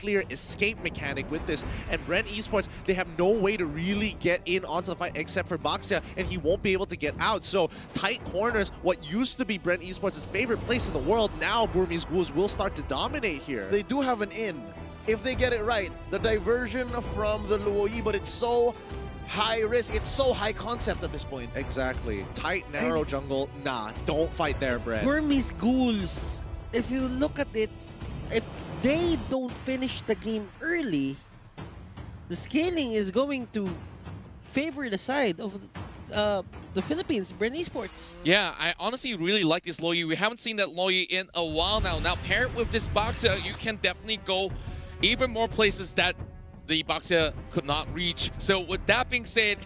clear escape mechanic with this. And BrenEsports, they have no way to really get in onto the fight except for Baxia, and he won't be able to get out. So tight corners, what used to be BrenEsports' favorite place in the world, now Burmese Ghouls will start to dominate here. They do have an in. If they get it right, the diversion from the Luoyi, but it's so high risk, it's so high concept at this point. Exactly. Tight, narrow jungle, nah, don't fight there, Bren. Burmese Ghouls, if you look at it, if they don't finish the game early, the scaling is going to favor the side of the Philippines, BrenEsports. Yeah, I honestly really like this Loyi. We haven't seen that Loyi in a while now. Now, paired with this Baxia, you can definitely go even more places that the Baxia could not reach. So with that being said,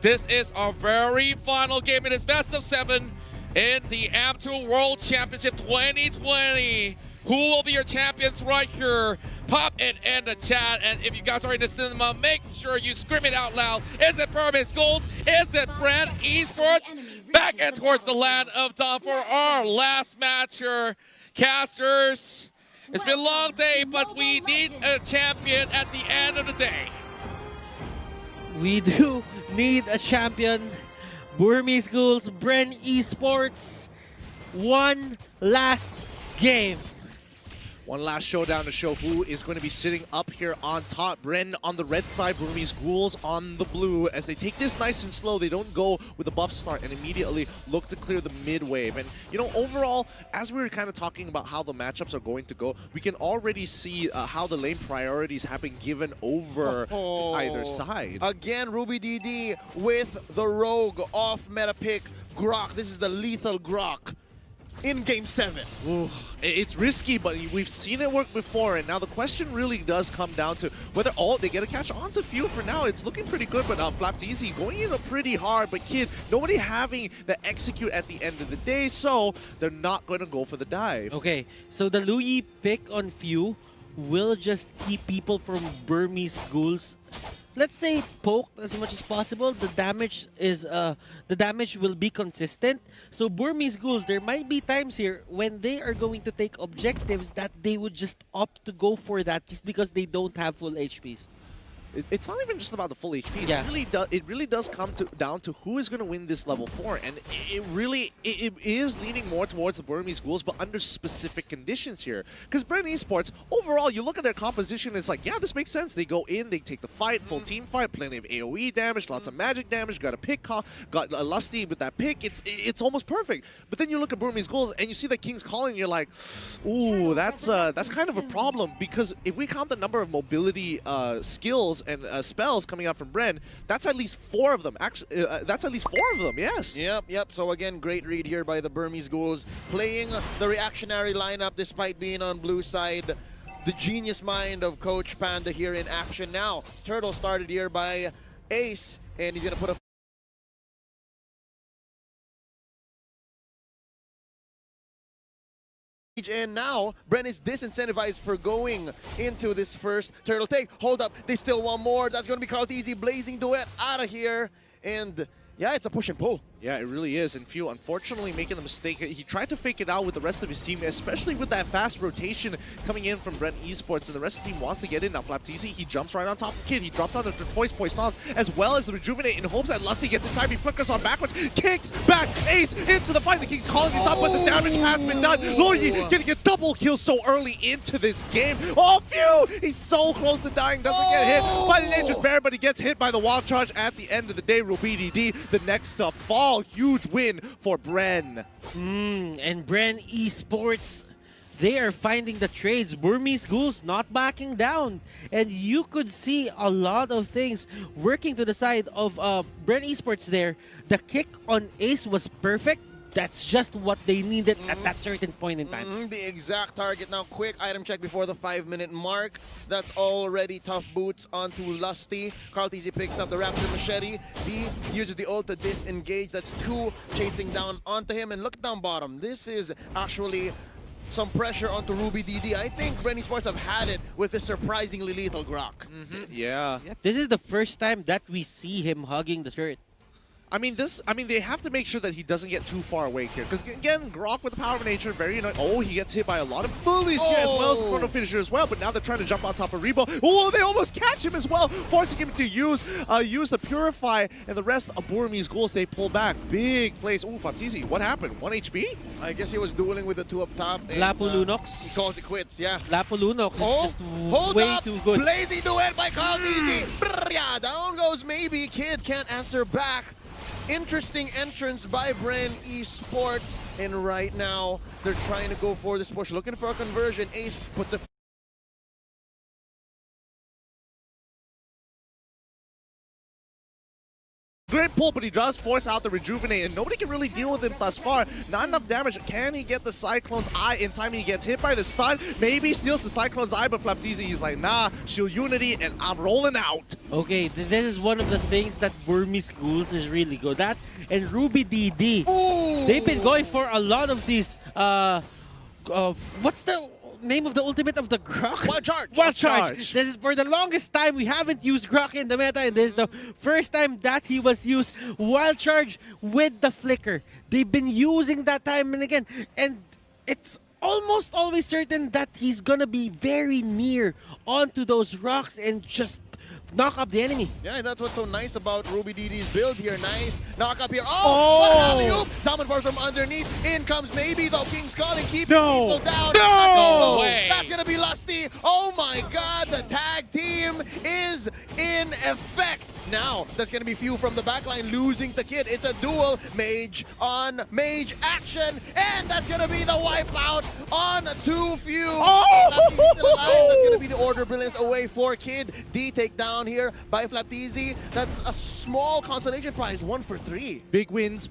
this is our very final game in this best of 7 in the AM2 World Championship 2020. Who will be your champions right here? Pop it in the chat. And if you guys are in the cinema, make sure you scream it out loud. Is it Burmese Ghouls? Is it BrenEsports? Back in towards the land of Dawn for our last match here. Casters, it's been a long day, but we need a champion at the end of the day. We do need a champion. Burmese Ghouls, BrenEsports. One last game. One last showdown to show who is going to be sitting up here on top. Bren on the red side, Burmese Ghouls on the blue. As they take this nice and slow, they don't go with a buff start and immediately look to clear the mid wave. And, you know, overall, as we were kind of talking about how the matchups are going to go, we can already see how the lane priorities have been given over to either side. Again, Ruby DD with the rogue off meta pick, Grok. This is the lethal Grok in Game 7. Ooh, it's risky, but we've seen it work before, and now the question really does come down to whether they get a catch onto Few. For now, it's looking pretty good, but Flapteezy going in pretty hard, but Kid, nobody having the execute at the end of the day, so they're not going to go for the dive. Okay, so the Luyi pick on Few will just keep people from Burmese Ghouls, let's say, poked as much as possible. The damage will be consistent. So Burmese Ghouls, there might be times here when they are going to take objectives that they would just opt to go for that just because they don't have full HPs. It's not even just about the full HP. Yeah. It really does come down to who is going to win this level 4, and it is leaning more towards the Burmese Ghouls, but under specific conditions here. Because BrenEsports, overall, you look at their composition, it's like, yeah, this makes sense. They go in, they take the fight, full team fight, plenty of AOE damage, lots of magic damage, got a pick, got a Lusty with that pick. It's almost perfect. But then you look at Burmese Ghouls, and you see that King's Calling, and you're like, ooh, that's kind of a problem, because if we count the number of mobility skills and spells coming out from Bren, that's at least 4 of them. Actually, that's at least 4 of them, yes. Yep. So again, great read here by the Burmese Ghouls, playing the reactionary lineup despite being on blue side. The genius mind of Coach Panda here in action now. Turtle started here by Ace, and he's going to put a and now Bren is disincentivized for going into this first turtle take. Hold up, they still want more. That's going to be called easy. Blazing Duet out of here, and yeah, it's a push and pull. Yeah, it really is. And Few, unfortunately, making the mistake. He tried to fake it out with the rest of his team, especially with that fast rotation coming in from BrenEsports, and the rest of the team wants to get in. Now, Flapteezy, he jumps right on top of Kid. He drops out of the Toys Poissons, as well as the Rejuvenate, in hopes that Lusty gets in time. He flickers on backwards, kicks back, Ace into the fight. The King's Calling is up, but the damage has been done. Loyi getting a double kill so early into this game. Oh, Few! He's so close to dying, doesn't get hit by the Nature's Bear, but he gets hit by the Wild Charge at the end of the day. Ruby DD, the next to fall. Huge win for Bren. And BrenEsports, they are finding the trades. Burmese Ghouls not backing down. And you could see a lot of things working to the side of BrenEsports there. The kick on Ace was perfect. That's just what they needed at that certain point in time. The exact target. Now, quick item check before the 5-minute mark. That's already tough boots onto Lusty. Carlteezy picks up the Raptor Machete. He uses the ult to disengage. That's 2 chasing down onto him. And look down bottom. This is actually some pressure onto Ruby DD. I think BrenEsports have had it with this surprisingly lethal Grok. Yeah. This is the first time that we see him hugging the turret. I mean, they have to make sure that he doesn't get too far away here. Because again, Grok with the power of nature, very annoying. Oh, he gets hit by a lot of bullies here as well as the chrono finisher as well. But now they're trying to jump on top of Rebo. Oh, they almost catch him as well, forcing him to use the Purify, and the rest of Burmese Gouls, they pull back. Big plays. Ooh, Faptizi, what happened? 1 HP? I guess he was dueling with the two up top. And, Lapu Lunox. he calls it quits, yeah. Lapu Lunox is just hold way up. too good. Blazing duet by Kaldizi. Yeah, down goes maybe. Kid can't answer back. Interesting entrance by BrenEsports. And right now, they're trying to go for this push. Looking for a conversion. Ace puts a great pull, but he does force out the Rejuvenate, and nobody can really deal with him thus far. Not enough damage. Can he get the Cyclone's Eye in time? He gets hit by the stun. Maybe steals the Cyclone's Eye, but Flaptizi, he's like, nah, Shield Unity, and I'm rolling out. Okay, this is one of the things that Burmese Gouls is really good at. And Ruby DD, Ooh. they've been going for a lot of these, what's the name of the ultimate of the Grok? Wild Charge. Wild Charge. This is for the longest time we haven't used Grok in the meta, and this is the first time that he was used. Wild Charge with the Flicker. They've been using that time and again, and it's almost always certain that he's gonna be very near onto those rocks and just knock up the enemy. Yeah, that's what's so nice about Ruby DD's build here. Nice knock up here. Oh! What an alley-oop! Salmon Force from underneath. In comes maybe though King's Calling, keeping people down. No way. That's gonna be Lusty. Oh my god, the tag team is in effect. Now, that's going to be Few from the backline losing the Kid. It's a duel. Mage on Mage action. And that's going to be the wipeout on 2 Few. Oh! That's going to be the Order Brilliance away for Kid. D takedown here by Flaptizi. That's a small consolation prize, 1 for 3. Big wins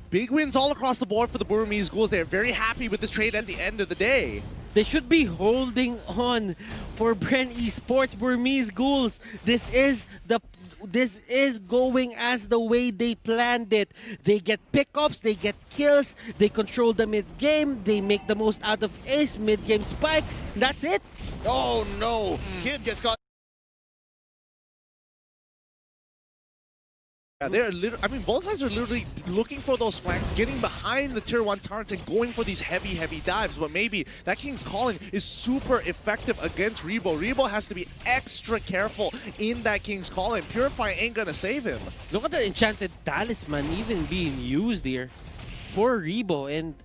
all across the board for the Burmese Gouls. They're very happy with this trade at the end of the day. They should be holding on for BrenEsports Burmese Gouls. This is going as the way they planned it. They get pickups, they get kills, they control the mid-game, they make the most out of Ace, mid-game spike. That's it. Oh no, Kid gets caught. Yeah, they're I mean, both sides are literally looking for those flanks, getting behind the tier 1 turrets and going for these heavy dives. But maybe that King's Calling is super effective against Rebo. Rebo has to be extra careful in that King's Calling. Purify ain't gonna save him. Look at the Enchanted Talisman even being used here for Rebo, and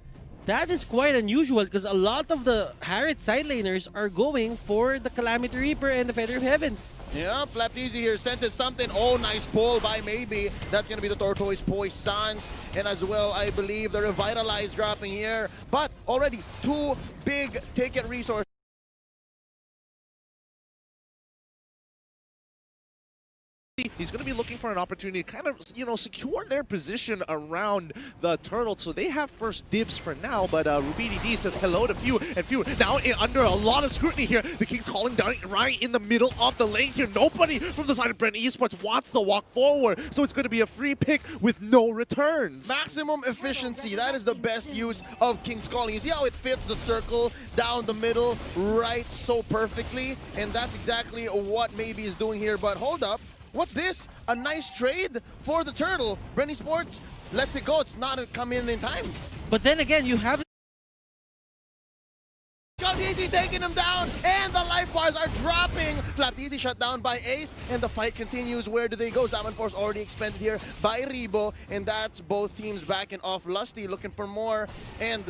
that is quite unusual because a lot of the Harriet side laners are going for the Calamity Reaper and the Feather of Heaven. Yeah, Flaptizi here senses something. Oh, nice pull by maybe. That's going to be the Tortoise Poisons. And as well, I believe the Revitalize dropping here. But already 2 big ticket resources. He's going to be looking for an opportunity to kind of, secure their position around the turtle. So they have first dibs for now. But Ruby DD says hello to Few. And Few now under a lot of scrutiny here. The King's Calling down right in the middle of the lane here. Nobody from the side of BrenEsports wants to walk forward. So it's going to be a free pick with no returns. Maximum efficiency. That is the best use of King's Calling. You see how it fits the circle down the middle right so perfectly? And that's exactly what maybe is doing here. But hold up. What's this? A nice trade for the turtle. BrenEsports lets it go. It's not coming in time. But then again, you have Flaptizi taking him down, and the life bars are dropping. Flaptizi shut down by Ace, and the fight continues. Where do they go? Salmon Force already expended here by Rebo, and that's both teams backing off. Lusty looking for more, and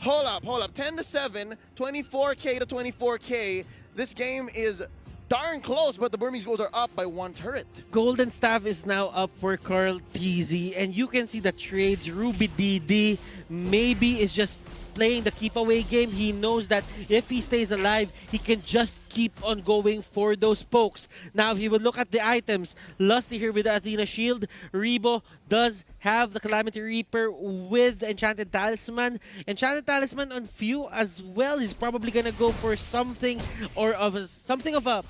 hold up. 10-7, 24K to 24K. This game is darn close, but the Burmese Gouls are up by 1 turret. Golden Staff is now up for Carl TZ, and you can see the trades. Ruby DD maybe is just playing the keep away game. He knows that if he stays alive, he can just keep on going for those pokes. Now, if you would look at the items, Lusty here with the Athena Shield. Rebo does have the Calamity Reaper with the Enchanted Talisman. Enchanted Talisman on Few as well. He's probably gonna go for something of a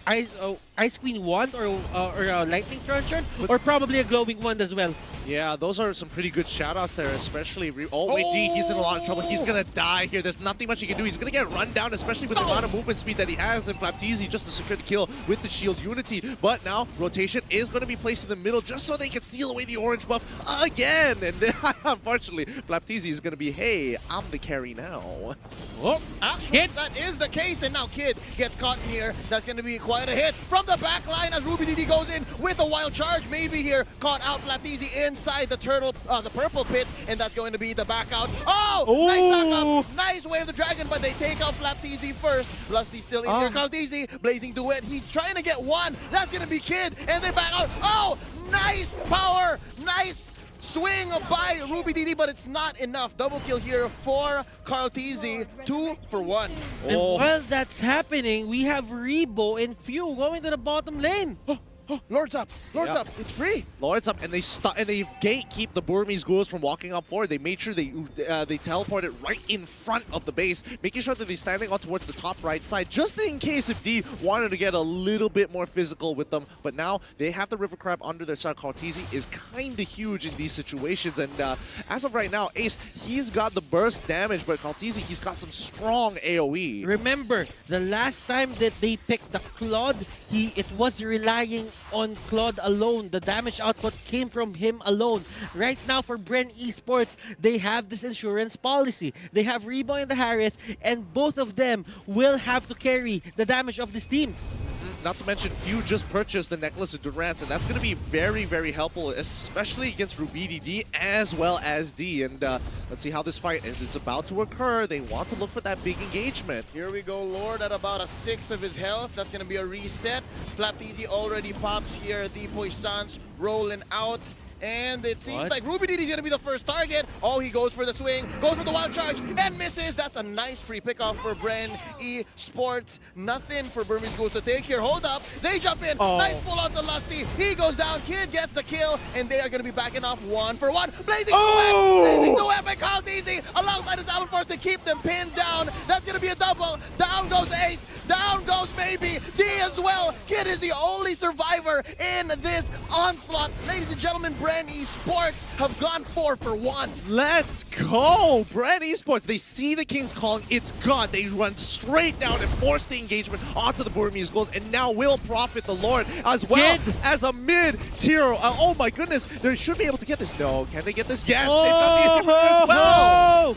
Ice Queen wand or a Lightning Truncheon, or probably a glowing wand as well. Yeah, those are some pretty good shoutouts there, especially. Oh, wait, D, he's in a lot of trouble. He's going to die here. There's nothing much he can do. He's going to get run down, especially with the amount of movement speed that he has. And Flapteezy just to secure the kill with the shield unity. But now, rotation is going to be placed in the middle just so they can steal away the orange buff again. And then, unfortunately, Flapteezy is going to be, hey, I'm the carry now. Oh, actually, that is the case. And now Kid gets caught in here. That's going to be quite a hit from the back line as RubyDD goes in with a wild charge. Maybe here, caught out Flapteezy inside the the purple pit, and that's going to be the back out. Oh, nice back up. Nice wave the dragon, but they take out Flapteezy first. Lusty still in here. Kalteezy, blazing duet. He's trying to get one. That's going to be Kid, and they back out. Oh, nice power. Nice swing by RubyDD, but it's not enough. Double kill here for Kalteezy. 2 for 1. And while that's happening, we have Rebo and Few going to the bottom lane. Lord's up. Lord's up. It's free. Lord's up, and they gatekeep the Burmese Ghouls from walking up forward. They made sure they teleported right in front of the base, making sure that they're standing on towards the top right side, just in case if D wanted to get a little bit more physical with them. But now they have the River Crab under their side. Kalteezy is kind of huge in these situations, and as of right now, Ace, he's got the burst damage, but Kalteezy, he's got some strong AoE. Remember, the last time that they picked the Claude, it was relying on Claude alone. The damage output came from him alone. Right now for BrenEsports, they have this insurance policy. They have Rebo and the Harith, and both of them will have to carry the damage of this team. Not to mention, Few just purchased the Necklace of Durance, and that's going to be very, very helpful, especially against RubyDD as well as D. And let's see how this fight is. It's about to occur. They want to look for that big engagement. Here we go, Lord at about a 1/6 of his health. That's going to be a reset. Flapteezy already pops here. The Poissons rolling out. And it seems like RubyDD is going to be the first target. Oh, he goes for the swing, goes for the wild charge, and misses. That's a nice free pickoff for BrenEsports. Nothing for Burmese Ghouls to take here. Hold up. They jump in. Nice pull out to Lusty. He goes down. Kid gets the kill, and they are going to be backing off 1 for 1. Blazing duet. Blazing duet by Kalteezy alongside his Alpha Force to keep them pinned down. That's going to be a double. Down goes Ace. Down goes maybe D as well. Kid is the only survivor in this onslaught. Ladies and gentlemen, BrenEsports have gone 4 for 1. Let's go! BrenEsports, they see the King's calling, it's gone. They run straight down and force the engagement onto the Burmese Ghouls, and now will profit the Lord as well as a mid-tier. Oh my goodness, they should be able to get this. No, can they get this? Yes, they've got the inhibitor as well!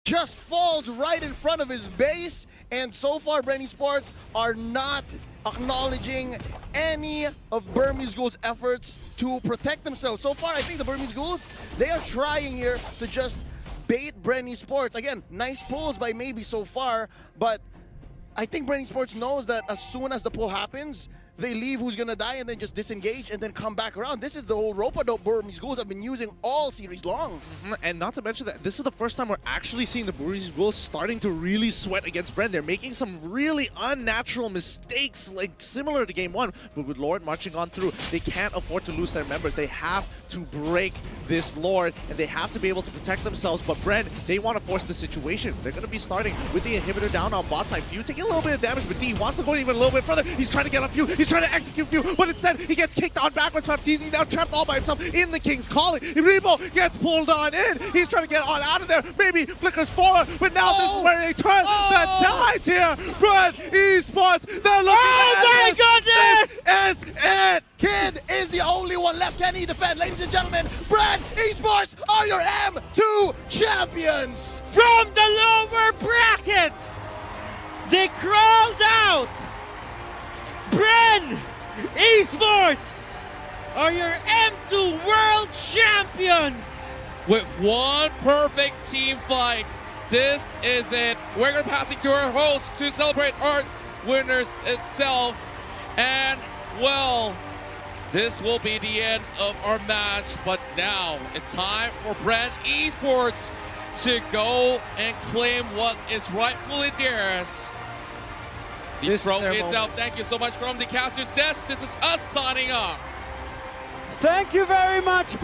Just falls right in front of his base, and so far BrenEsports are not acknowledging any of Burmese Ghouls' efforts to protect themselves. So far, I think the Burmese Ghouls, they are trying here to just bait BrenEsports. Again, nice pulls by maybe so far, but I think BrenEsports knows that as soon as the pull happens, they leave who's gonna die and then just disengage and then come back around. This is the whole rope-a-dope Burmese Ghouls have been using all series long. And not to mention that this is the first time we're actually seeing the Burmese Ghouls starting to really sweat against Bren. They're making some really unnatural mistakes, like similar to Game 1, but with Lord marching on through, they can't afford to lose their members. They have to break this Lord, and they have to be able to protect themselves, but Bren, they want to force the situation. They're going to be starting with the inhibitor down on bot side. Few taking a little bit of damage, but D wants to go even a little bit further. He's trying to get on Few. He's trying to execute Few, but instead he gets kicked on backwards. Flapteezy now trapped all by himself in the King's calling. Rebo gets pulled on in. He's trying to get on out of there. Maybe flickers forward, but now this is where they turn the tides here. BrenEsports, they're looking my goodness! This is it. Kid is the only one left. Can he defend? Ladies and gentlemen, BrenEsports are your M2 champions. From the lower bracket, they crawled out. BrenEsports are your M2 world champions. With one perfect team fight, this is it. We're going to pass it to our host to celebrate our winners itself. And, well, this will be the end of our match, but now it's time for BrenEsports to go and claim what is rightfully theirs. The trophy itself. Thank you so much from the caster's desk. This is us signing off. Thank you very much.